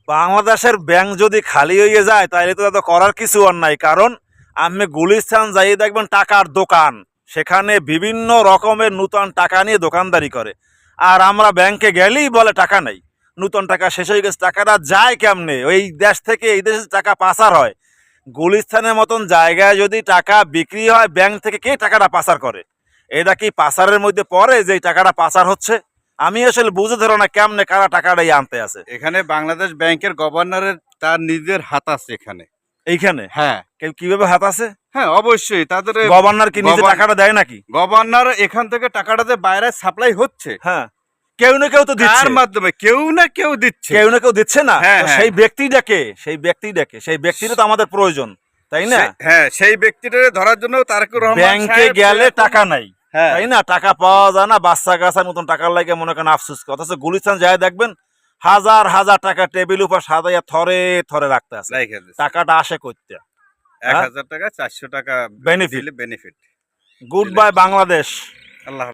বাংলাদেশের ব্যাংক যদি খালি হয়ে যায় তাহলে তো করার কিছু আর নাই, কারণ আপনি গুলিস্তান যাই দেখবেন টাকার দোকান, সেখানে বিভিন্ন রকমের নূতন টাকা নিয়ে দোকানদারি করে। আর আমরা ব্যাংকে গেলেই বলে টাকা নাই, নূতন টাকা শেষ হয়ে গেছে। টাকাটা যায় কেমনে? ওই দেশ থেকে এই দেশে টাকা পাচার হয়। গুলিস্তানের মতন জায়গায় যদি টাকা বিক্রি হয়, ব্যাংক থেকে কে টাকাটা পাচার করে? এটা কি পাচারের মধ্যে পড়ে যে এই টাকাটা পাচার হচ্ছে? আমি আসলে বুঝে ধরো না কেমনে কারা টাকাটাই আনতে আছে। এখানে বাংলাদেশ ব্যাংকের গভর্নরের তার নিজের হাত আছে এখানে। এইখানে হ্যাঁ কিভাবে হাত আছে? হ্যাঁ, অবশ্যই তাদের গভর্নর কি নিজে টাকাটা দেয় নাকি? গভর্নর এখান থেকে টাকাটা যে বাইরে সাপ্লাই হচ্ছে, হ্যাঁ, কেউ না কেউ তো দিচ্ছে, কার মাধ্যমে কেউ না কেউ দিচ্ছে, কেউ না কেউ দিচ্ছে না? হ্যাঁ, তো হ্যাঁ। সেই ব্যক্তিটা তো আমাদের প্রয়োজন, তাই না? হ্যাঁ, সেই ব্যক্তিটাকে ধরার জন্য তারেক রহমান ব্যাংকে গেলে টাকা নাই, হ্যাঁ তাই না? টাকা পাওয়া যায় না, বাচ্চা কাচ্চা নতুন টাকার লাগে মনে করেন আফসোস। অথচ গুলিস্তান যায় দেখবেন হাজার হাজার টাকা টেবিল উপর সাজাইয়া থরে থরে রাখতে আছে। টাকাটা আসে করতে 1000 টাকা 400 টাকা benefit. Benefit. Goodbye Bangladesh. আল্লাহ